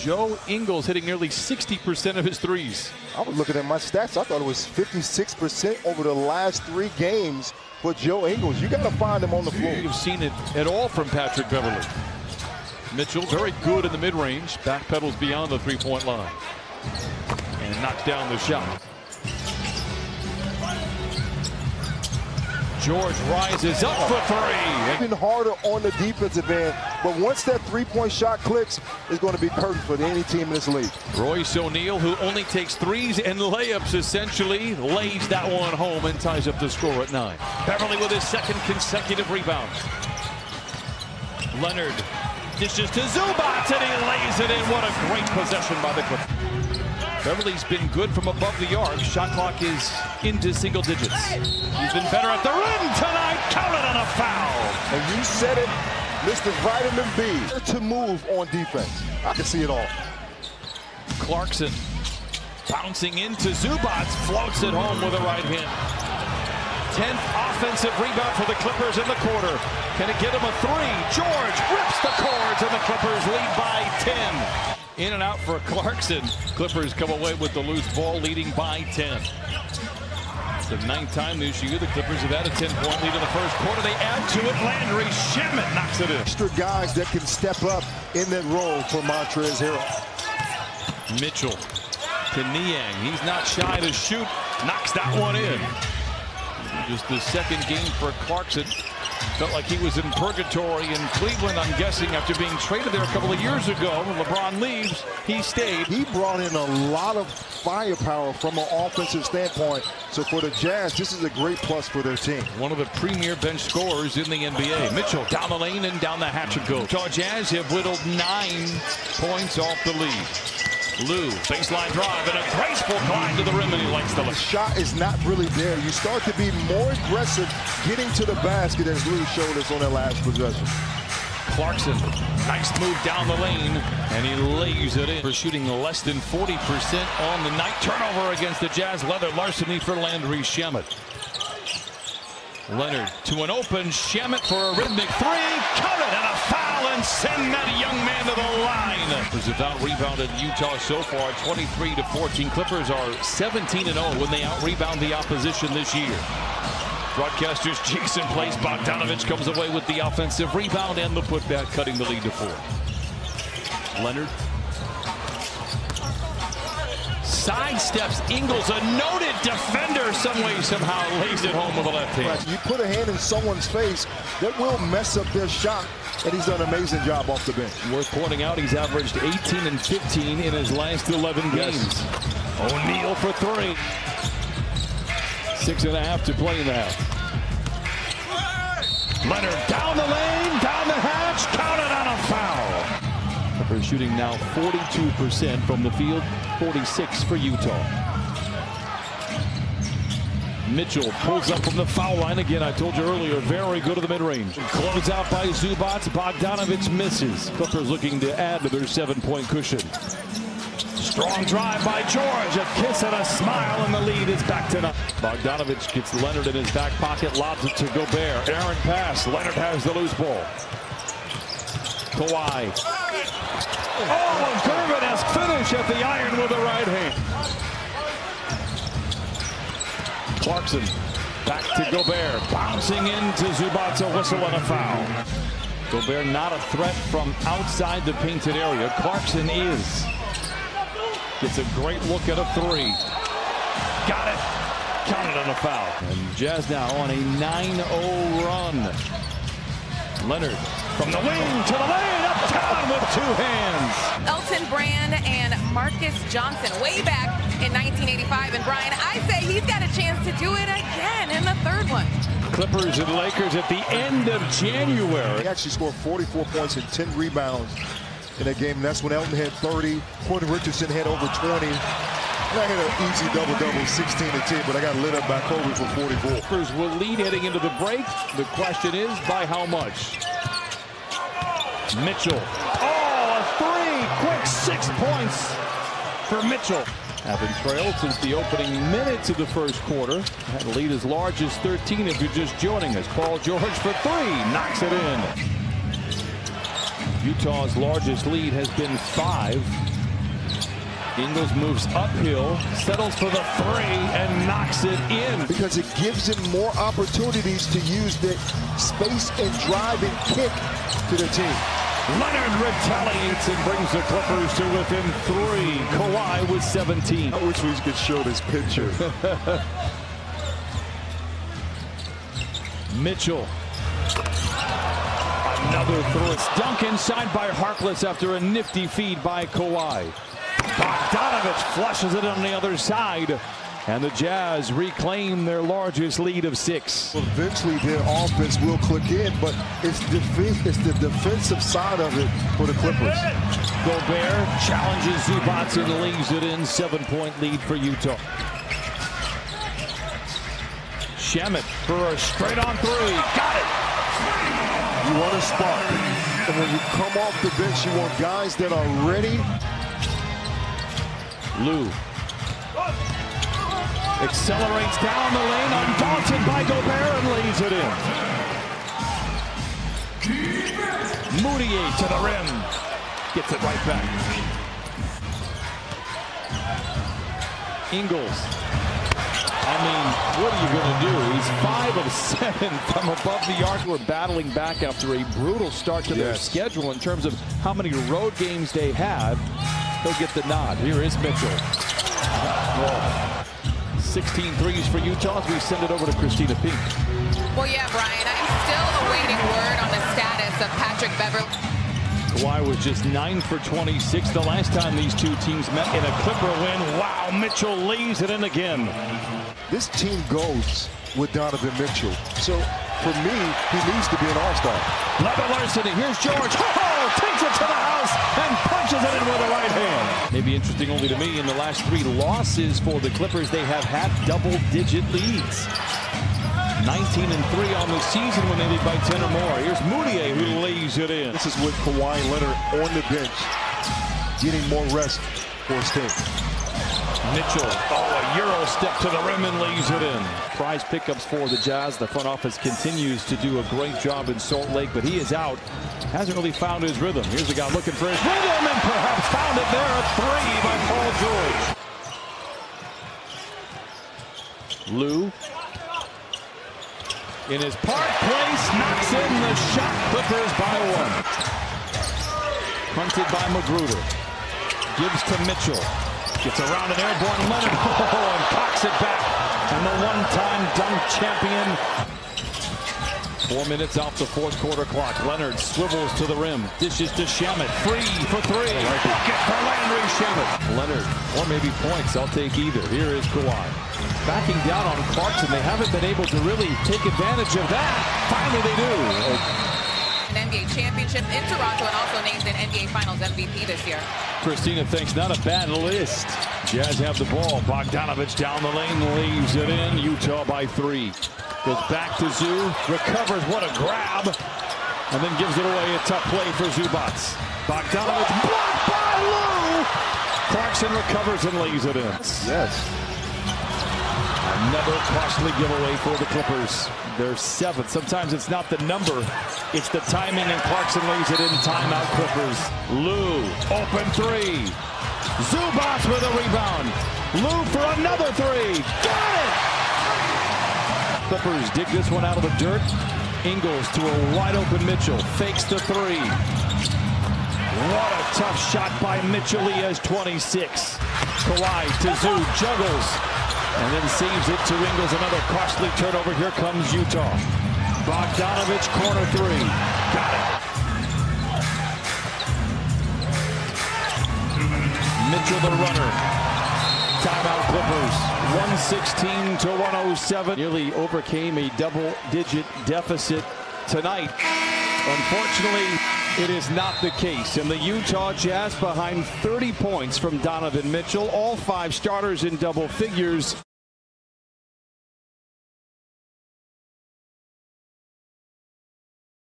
Joe Ingles hitting nearly 60% of his threes. I was looking at my stats. I thought it was 56% over the last 3 games for Joe Ingles. You got to find him on the floor. You've seen it at all from Patrick Beverley. Mitchell very good in the mid-range. Backpedals beyond the three-point line. And knocks down the shot. George rises up for 3. Been harder on the defensive end, but once that three-point shot clicks, it's going to be curtain for any team in this league. Royce O'Neal, who only takes threes and layups, essentially lays that one home and ties up the score at 9. Beverley with his second consecutive rebound. Leonard dishes to Zubac and he lays it in. What a great possession by the Clippers. Beverley's been good from above the arc. Shot clock is into single digits. He's been better at the rim tonight. Counted on a foul. And you said it, Mr. Vitamin B. To move on defense. I can see it all. Clarkson bouncing into Zubac. Floats it home with a right hand. 10th offensive rebound for the Clippers in the quarter. Can it get him a 3? George rips the cords and the Clippers lead by 10. In and out for Clarkson. Clippers come away with the loose ball, leading by 10. It's the 9th time this year the Clippers have had a 10-point lead in the first quarter. They add to it. Landry Shamet knocks it in. Extra guys that can step up in that role for Montrezl Harrell. Mitchell to Niang. He's not shy to shoot. Knocks that one in. Just the second game for Clarkson. Felt like he was in purgatory in Cleveland, I'm guessing, after being traded there a couple of years ago. When LeBron leaves, he stayed. He brought in a lot of firepower from an offensive standpoint. So for the Jazz, this is a great plus for their team. One of the premier bench scorers in the NBA. Mitchell down the lane and down the hatch it goes. Utah Jazz have whittled 9 points off the lead. Lou, baseline drive, and a graceful climb to the rim, and he likes the The shot is not really there. You start to be more aggressive getting to the basket, as Lou showed us on that last possession. Clarkson, nice move down the lane, and he lays it in. For shooting less than 40% on the night. Turnover against the Jazz. Leather larceny for Landry Shamet. Leonard to an open Shamet for a rhythmic 3. Counted and a foul, and send that young man to the line. Clippers have out-rebounded Utah so far, 23-14. Clippers are 17-0 when they out-rebound the opposition this year. Broadcasters Jason plays. Bogdanovich comes away with the offensive rebound and the putback, cutting the lead to 4. Leonard sidesteps Ingles, a noted defender, some way, somehow lays it home with a left hand. You put a hand in someone's face, that will mess up their shot, and he's done an amazing job off the bench. Worth pointing out, he's averaged 18 and 15 in his last 11 games. O'Neal for 3. 6.5 to play in the half. Leonard down the lane, down the hatch, counted on a foul. Clippers shooting now 42% from the field, 46 for Utah. Mitchell pulls up from the foul line again. I told you earlier, very good at the mid-range. Closed out by Zubac. Bogdanovich misses. Clippers looking to add to their 7-point cushion. Strong drive by George. A kiss and a smile, and the lead is back to 9. Bogdanovich gets Leonard in his back pocket, lobs it to Gobert. Errant pass. Leonard has the loose ball. Kawhi. Oh, a Gervin-esque finish at the iron with the right hand. Clarkson back to Gobert, bouncing into Zubac, a whistle and a foul. Gobert not a threat from outside the painted area. Clarkson is. Gets a great look at a 3. Got it. Counted on a foul. And Jazz now on a 9-0 run. Leonard from the wing to the lane, uptown with 2 hands. Elton Brand and Marcus Johnson way back in 1985. And Brian, I say he's got a chance to do it again in the 3rd one. Clippers and Lakers at the end of January. He actually scored 44 points and 10 rebounds in that game. And that's when Elton had 30. Quentin Richardson had over 20. And I had an easy double-double, 16 and 10, but I got lit up by Kobe for 44. Clippers will lead heading into the break. The question is, by how much? Mitchell. Oh, a 3. Quick 6 points for Mitchell. Haven't trailed since the opening minutes of the first quarter. Had a lead as large as 13 if you're just joining us. Paul George for 3. Knocks it in. Utah's largest lead has been 5. Ingles moves uphill, settles for the 3, and knocks it in. Because it gives him more opportunities to use the space and drive and kick to the team. Leonard retaliates and brings the Clippers to within 3. Kawhi with 17. I wish we could show this picture. Mitchell. Another throw. It's dunked inside by Harkless after a nifty feed by Kawhi. Bogdanovich flushes it on the other side. And the Jazz reclaim their largest lead of 6. Well, eventually their offense will click in, but it's the defensive side of it for the Clippers. Gobert challenges Zubac and leaves it in. 7-point lead for Utah. Shamet for a straight-on 3. Got it! You want a spot. And when you come off the bench, you want guys that are ready. Lou accelerates down the lane, undaunted by Gobert, and lays it in. Moutier to the rim. Gets it right back. Ingles. I mean, what are you going to do? He's 5 of 7 from above the arc. We're battling back after a brutal start to their schedule in terms of how many road games they have. They'll get the nod. Here is Mitchell. 16 threes for Utah as we send it over to Christina Pink. Well, yeah, Brian, I'm still awaiting word on the status of Patrick Beverley. Kawhi was just 9 for 26 the last time these two teams met in a Clipper win. Wow, Mitchell lays it in again. This team goes with Donovan Mitchell. So, for me, he needs to be an all-star. Level Larceny, here's George. Oh, takes it to the house and punches it in with the right hand. Maybe interesting only to me, in the last 3 losses for the Clippers, they have had double-digit leads. 19-3 on the season when they lead by 10 or more. Here's Moutier who lays it in. This is with Kawhi Leonard on the bench, getting more rest for his team. Mitchell, a Euro step to the rim and lays it in. Prize pickups for the Jazz. The front office continues to do a great job in Salt Lake, but he is out. Hasn't really found his rhythm. Here's a guy looking for his rhythm and perhaps found it there. A 3 by Paul George. Lou. In his park place, knocks in the shot. Clippers by 1. Hunted by Magruder. Gives to Mitchell. Gets around an airborne Leonard. And cocks it back. And the one-time dunk champion. 4 minutes off the fourth quarter clock. Leonard swivels to the rim. Dishes to Shamet. Free for 3. Bucket for Landry Shamet. Leonard, or maybe points. I'll take either. Here is Kawhi. Backing down on Clarkson. They haven't been able to really take advantage of that. Finally they do. An NBA championship in Toronto and also named an NBA Finals MVP this year. Christina thinks not a bad list. Jazz have the ball. Bogdanovich down the lane, leaves it in. Utah by 3. Goes back to Zoo. Recovers. What a grab. And then gives it away. A tough play for Zubac. Bogdanovich blocked by Lou. Clarkson recovers and lays it in. Yes. Another costly giveaway for the Clippers. They're 7th. Sometimes it's not the number, it's the timing, and Clarkson lays it in. Timeout Clippers. Lou, open 3. Zubac with a rebound. Lou for another 3. Got it! Clippers dig this one out of the dirt. Ingles to a wide open Mitchell. Fakes the 3. What a tough shot by Mitchell. He has 26. Kawhi to Zoo, juggles. And then saves it to Ingles. Another costly turnover. Here comes Utah. Bogdanovich, corner 3. Got it. Mitchell the runner. Timeout Clippers. 116 to 107. Nearly overcame a double-digit deficit tonight. Unfortunately, it is not the case. And the Utah Jazz behind 30 points from Donovan Mitchell. All 5 starters in double figures.